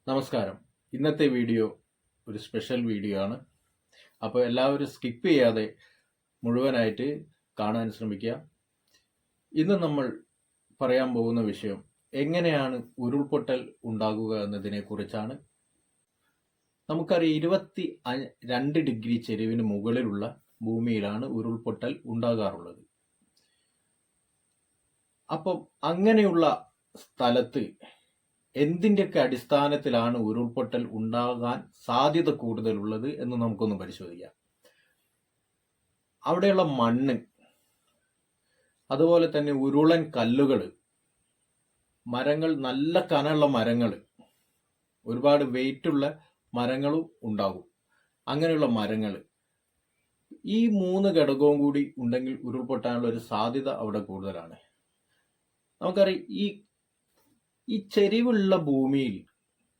നമസ്കാരം. ഇന്നത്തെ വീഡിയോ ഒരു സ്പെഷ്യൽ വീഡിയോ ആണ്. അപ്പോൾ എല്ലാവരും സ്കിപ്പ് ചെയ്യാതെ മുഴുവനായിട്ട് കാണാൻ ശ്രമിക്കുക. ഇന്ന് നമ്മൾ പറയാൻ പോകുന്ന വിഷയം എങ്ങനെയാണ് ഉരുൾപൊട്ടൽ ഉണ്ടാകുക എന്നതിനെ കുറിച്ചാണ്. നമുക്കറിയാം 22 ഡിഗ്രി ചെരിവിന് മുകളിലുള്ള ഭൂമിയിലാണ് ഉരുൾപൊട്ടൽ ഉണ്ടാകാറുള്ളത്. അപ്പം അങ്ങനെയുള്ള സ്ഥലത്ത് എന്തിൻ്റെയൊക്കെ അടിസ്ഥാനത്തിലാണ് ഉരുൾപൊട്ടൽ ഉണ്ടാകാൻ സാധ്യത കൂടുതലുള്ളത് എന്ന് നമുക്കൊന്ന് പരിശോധിക്കാം. അവിടെയുള്ള മണ്ണ്, അതുപോലെ തന്നെ ഉരുളൻ കല്ലുകൾ, മരങ്ങൾ, നല്ല കനമുള്ള മരങ്ങൾ, ഒരുപാട് വെയിറ്റുള്ള മരങ്ങളും ഉണ്ടാകും. അങ്ങനെയുള്ള മരങ്ങൾ, ഈ 3 ഘടകവും കൂടി ഉണ്ടെങ്കിൽ ഉരുൾപൊട്ടാനുള്ള ഒരു സാധ്യത അവിടെ കൂടുതലാണ്. നമുക്കറിയാം ഈ ചെരിവുള്ള ഭൂമിയിൽ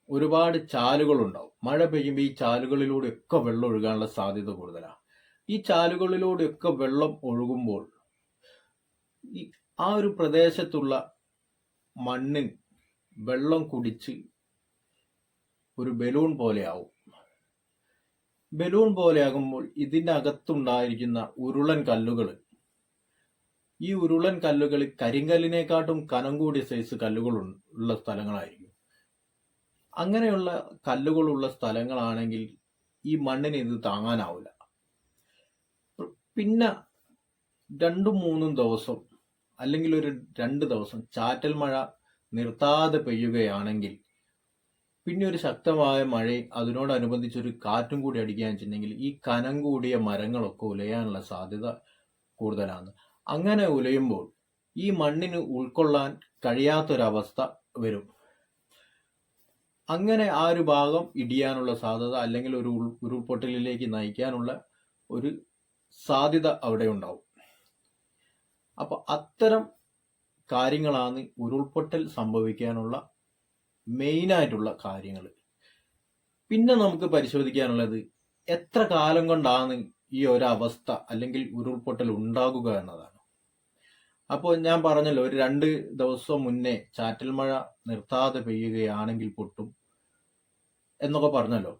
ഒരുപാട് ചാലുകൾ ഉണ്ടാവും. മഴ പെയ്യുമ്പോൾ ഈ ചാലുകളിലൂടെയൊക്കെ വെള്ളം ഒഴുകാനുള്ള സാധ്യത കൂടുതലാണ്. ഈ ചാലുകളിലൂടെയൊക്കെ വെള്ളം ഒഴുകുമ്പോൾ ആ ഒരു പ്രദേശത്തുള്ള മണ്ണ് വെള്ളം കുടിച്ച് ഒരു ബലൂൺ പോലെയാവും. ബലൂൺ പോലെയാകുമ്പോൾ ഇതിൻ്റെ അകത്തുണ്ടായിരിക്കുന്ന ഉരുളൻ കല്ലുകൾ, ഈ ഉരുളൻ കല്ലുകൾ കരിങ്കല്ലിനെക്കാട്ടും കനം കൂടിയ സൈസ് കല്ലുകൾ ഉള്ള സ്ഥലങ്ങളായിരിക്കും. അങ്ങനെയുള്ള കല്ലുകളുള്ള സ്ഥലങ്ങളാണെങ്കിൽ ഈ മണ്ണിന് ഇത് താങ്ങാനാവില്ല. പിന്നെ 2-3 ദിവസം അല്ലെങ്കിൽ ഒരു 2 ദിവസം ചാറ്റൽ മഴ നിർത്താതെ പെയ്യുകയാണെങ്കിൽ, പിന്നെ ഒരു ശക്തമായ മഴയും അതിനോടനുബന്ധിച്ചൊരു കാറ്റും കൂടി അടിക്കുകയെന്ന് വെച്ചിട്ടുണ്ടെങ്കിൽ ഈ കനം കൂടിയ മരങ്ങളൊക്കെ ഉലയാനുള്ള സാധ്യത കൂടുതലാണ്. അങ്ങനെ ഉലയുമ്പോൾ ഈ മണ്ണിന് ഉൾക്കൊള്ളാൻ കഴിയാത്തൊരവസ്ഥ വരും. അങ്ങനെ ആ ഒരു ഭാഗം ഇടിയാനുള്ള സാധ്യത അല്ലെങ്കിൽ ഒരു ഉരുൾപൊട്ടലിലേക്ക് നയിക്കാനുള്ള ഒരു സാധ്യത അവിടെ ഉണ്ടാവും. അപ്പൊ അത്തരം കാര്യങ്ങളാണ് ഉരുൾപൊട്ടൽ സംഭവിക്കാനുള്ള മെയിനായിട്ടുള്ള കാര്യങ്ങൾ. പിന്നെ നമുക്ക് പരിശോധിക്കാനുള്ളത് എത്ര കാലം കൊണ്ടാണ് ഈ ഒരവസ്ഥ അല്ലെങ്കിൽ ഉരുൾപൊട്ടൽ ഉണ്ടാകുക എന്നതാണ്. അപ്പോൾ ഞാൻ പറഞ്ഞല്ലോ, ഒരു 2 ദിവസം മുന്നേ ചാറ്റൽ മഴ നിർത്താതെ പെയ്യുകയാണെങ്കിൽ പൊട്ടും എന്നൊക്കെ പറഞ്ഞല്ലോ.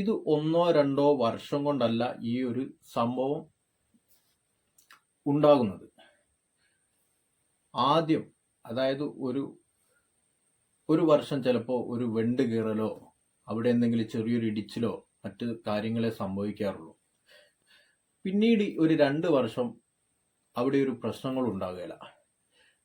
ഇത് 1-2 വർഷം കൊണ്ടല്ല ഈ ഒരു സംഭവം ഉണ്ടാകുന്നത്. ആദ്യം, അതായത് ഒരു വർഷം ചിലപ്പോൾ ഒരു വെണ്ട് കീറലോ അവിടെ എന്തെങ്കിലും ചെറിയൊരു ഇടിച്ചിലോ മറ്റ് കാര്യങ്ങളെ സംഭവിക്കാറുള്ളൂ. പിന്നീട് ഒരു 2 വർഷം അവിടെ ഒരു പ്രശ്നങ്ങളും ഉണ്ടാകുകയില്ല.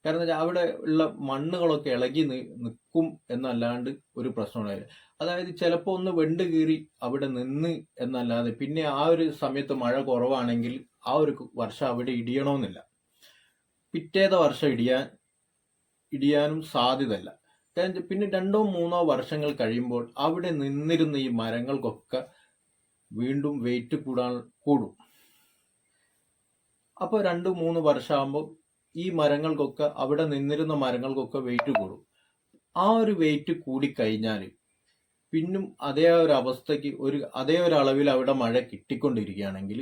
കാരണം വെച്ചാൽ അവിടെ ഉള്ള മണ്ണുകളൊക്കെ ഇളകി നിൽക്കും എന്നല്ലാണ്ട് ഒരു പ്രശ്നം ഉണ്ടായില്ല. അതായത് ചിലപ്പോൾ ഒന്ന് വെണ്ട് കീറി അവിടെ നിന്ന് എന്നല്ലാതെ പിന്നെ ആ ഒരു സമയത്ത് മഴ കുറവാണെങ്കിൽ ആ ഒരു വർഷം അവിടെ ഇടിയണമെന്നില്ല. പിറ്റേത്തെ വർഷം ഇടിയാനും സാധ്യതയില്ല. പിന്നെ 2-3 വർഷങ്ങൾ കഴിയുമ്പോൾ അവിടെ നിന്നിരുന്ന ഈ മരങ്ങൾക്കൊക്കെ വീണ്ടും വെയിറ്റ് കൂടും. അപ്പോൾ 2-3 വർഷമാകുമ്പോൾ ഈ മരങ്ങൾക്കൊക്കെ, അവിടെ നിന്നിരുന്ന മരങ്ങൾക്കൊക്കെ വെയിറ്റ് കൂടും. ആ ഒരു വെയിറ്റ് കൂടിക്കഴിഞ്ഞാൽ പിന്നും അതേ ഒരു അവസ്ഥയ്ക്ക് അതേ ഒരു അളവിൽ അവിടെ മഴ കിട്ടിക്കൊണ്ടിരിക്കുകയാണെങ്കിൽ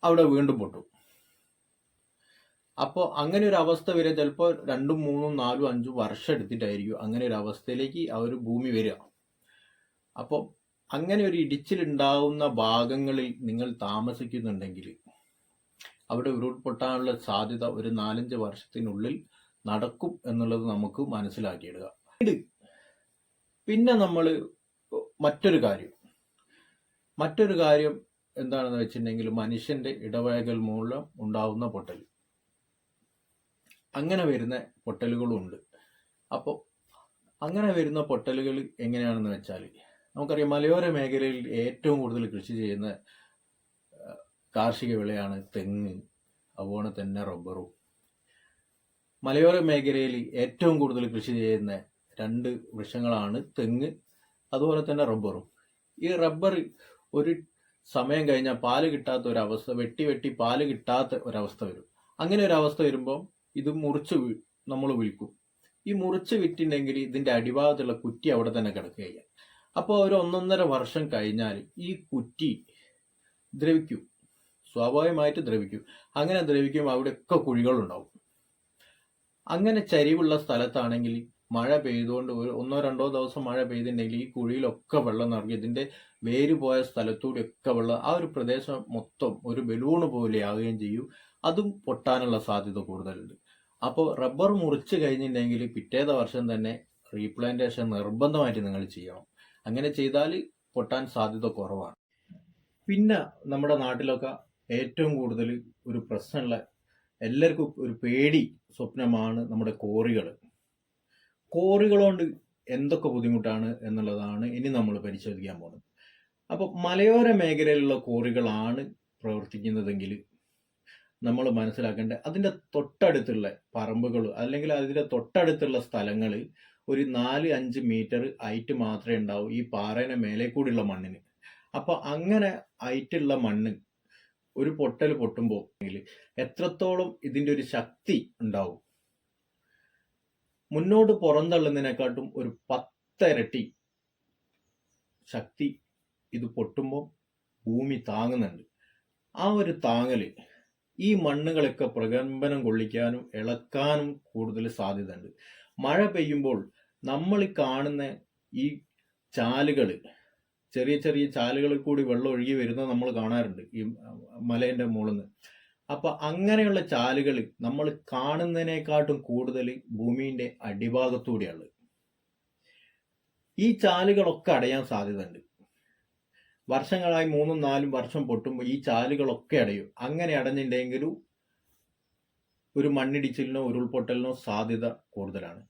അവിടെ വീണ്ടും പൊട്ടും. അപ്പോൾ അങ്ങനെ ഒരു അവസ്ഥ വരെ ചിലപ്പോൾ 2-3-4-5 വർഷം എടുത്തിട്ടായിരിക്കും അങ്ങനെ ഒരു അവസ്ഥയിലേക്ക് ആ ഒരു ഭൂമി വരിക. അപ്പോൾ അങ്ങനെ ഒരു ഇടിച്ചിലുണ്ടാവുന്ന ഭാഗങ്ങളിൽ നിങ്ങൾ താമസിക്കുന്നുണ്ടെങ്കിൽ അവിടെ ഉരുൾപൊട്ടാനുള്ള സാധ്യത ഒരു 4-5 വർഷത്തിനുള്ളിൽ നടക്കും എന്നുള്ളത് നമുക്ക് മനസ്സിലാക്കിയിടുക. പിന്നെ നമ്മൾ മറ്റൊരു കാര്യം എന്താണെന്ന് വെച്ചിട്ടുണ്ടെങ്കിൽ മനുഷ്യന്റെ ഇടപഴകൽ മൂലം ഉണ്ടാവുന്ന പൊട്ടൽ. അങ്ങനെ വരുന്ന പൊട്ടലുകളും ഉണ്ട്. അപ്പോൾ അങ്ങനെ വരുന്ന പൊട്ടലുകൾ എങ്ങനെയാണെന്ന് വെച്ചാൽ, നമുക്കറിയാം മലയോര മേഖലയിൽ ഏറ്റവും കൂടുതൽ കൃഷി ചെയ്യുന്ന കാർഷിക വിളയാണ് തെങ്ങ്, അതുപോലെ തന്നെ റബ്ബറും. മലയോര മേഖലയിൽ ഏറ്റവും കൂടുതൽ കൃഷി ചെയ്യുന്ന 2 വൃക്ഷങ്ങളാണ് തെങ്ങ്, അതുപോലെ തന്നെ റബ്ബറും. ഈ റബ്ബർ ഒരു സമയം കഴിഞ്ഞാൽ പാല് കിട്ടാത്ത ഒരവസ്ഥ, വെട്ടി പാല് കിട്ടാത്ത ഒരവസ്ഥ വരും. അങ്ങനെ ഒരു അവസ്ഥ വരുമ്പോൾ ഇത് മുറിച്ച് നമ്മൾ വിൽക്കും. ഈ മുറിച്ച് വിറ്റിട്ടുണ്ടെങ്കിൽ ഇതിന്റെ അടിഭാഗത്തുള്ള കുറ്റി അവിടെ തന്നെ കിടക്കുകയാണ്. അപ്പോൾ ഒരു 1-1.5 വർഷം കഴിഞ്ഞാൽ ഈ കുറ്റി ദ്രവിക്കും, സ്വാഭാവികമായിട്ട് ദ്രവിക്കും. അങ്ങനെ ദ്രവിക്കുമ്പോൾ അവിടെയൊക്കെ കുഴികളുണ്ടാവും. അങ്ങനെ ചരിവുള്ള സ്ഥലത്താണെങ്കിൽ മഴ പെയ്തുകൊണ്ട് ഒന്നോ രണ്ടോ ദിവസം മഴ പെയ്തിട്ടുണ്ടെങ്കിൽ ഈ കുഴിയിലൊക്കെ വെള്ളം നിറഞ്ഞ് ഇതിന്റെ വേര് പോയ സ്ഥലത്തൂടെയൊക്കെ വെള്ളം, ആ ഒരു പ്രദേശം മൊത്തം ഒരു ബലൂണ് പോലെ ആവുകയും ചെയ്യും. അതും പൊട്ടാനുള്ള സാധ്യത കൂടുതലുണ്ട്. അപ്പോൾ റബ്ബർ മുറിച്ച് കഴിഞ്ഞിട്ടുണ്ടെങ്കിൽ പിറ്റേത്തെ വർഷം തന്നെ റീപ്ലാന്റേഷൻ നിർബന്ധമായിട്ട് നിങ്ങൾ ചെയ്യണം. അങ്ങനെ ചെയ്താൽ പൊട്ടാൻ സാധ്യത കുറവാണ്. പിന്നെ നമ്മുടെ നാട്ടിലൊക്കെ ഏറ്റവും കൂടുതൽ ഒരു പ്രശ്നമുള്ള, എല്ലാവർക്കും ഒരു പേടി സ്വപ്നമാണ് നമ്മുടെ കോറികൾ. കോറികളോണ്ട് എന്തൊക്കെ ബുദ്ധിമുട്ടാണ് എന്നുള്ളതാണ് ഇനി നമ്മൾ പരിശോധിക്കാൻ പോകുന്നത്. അപ്പോൾ മലയോര മേഖലയിലുള്ള കോറികളാണ് പ്രവർത്തിക്കുന്നതെങ്കിൽ നമ്മൾ മനസ്സിലാക്കേണ്ട, അതിൻ്റെ തൊട്ടടുത്തുള്ള പറമ്പുകൾ അല്ലെങ്കിൽ അതിൻ്റെ തൊട്ടടുത്തുള്ള സ്ഥലങ്ങൾ ഒരു 4-5 മീറ്റർ ഹൈറ്റ് മാത്രമേ ഉണ്ടാവൂ ഈ പാറേനെ മേലെ കൂടിയുള്ള മണ്ണിന്. അപ്പോൾ അങ്ങനെ ഹൈറ്റുള്ള മണ്ണ് ഒരു പൊട്ടൽ പൊട്ടുമ്പോൾ എത്രത്തോളം ഇതിൻ്റെ ഒരു ശക്തി ഉണ്ടാവും, മുന്നോട്ട് പുറന്തള്ളുന്നതിനെക്കാട്ടും ഒരു 10 ഇരട്ടി ശക്തി ഇത് പൊട്ടുമ്പോൾ ഭൂമി താങ്ങുന്നുണ്ട്. ആ ഒരു താങ്ങല് ഈ മണ്ണുകളൊക്കെ പ്രകമ്പനം കൊള്ളിക്കാനും ഇളക്കാനും കൂടുതൽ സാധ്യതയുണ്ട്. മഴ പെയ്യുമ്പോൾ നമ്മൾ കാണുന്ന ഈ ചാലുകൾ, ചെറിയ ചെറിയ ചാലുകളിൽ കൂടി വെള്ളം ഒഴുകി വരുന്നത് നമ്മൾ കാണാറുണ്ട് ഈ മലേന്റെ മുകളിൽ നിന്ന്. അപ്പൊ അങ്ങനെയുള്ള ചാലുകൾ നമ്മൾ കാണുന്നതിനെക്കാട്ടും കൂടുതൽ ഭൂമിന്റെ അടിഭാഗത്തൂടെയാണ്. ഈ ചാലുകളൊക്കെ അടയാൻ സാധ്യതയുണ്ട്. വർഷങ്ങളായി 3-4 വർഷം പൊട്ടുമ്പോൾ ഈ ചാലുകളൊക്കെ അടയും. അങ്ങനെ അടഞ്ഞിട്ടുണ്ടെങ്കിലും ഒരു മണ്ണിടിച്ചിലിനോ ഉരുൾപൊട്ടലിനോ സാധ്യത കൂടുതലാണ്.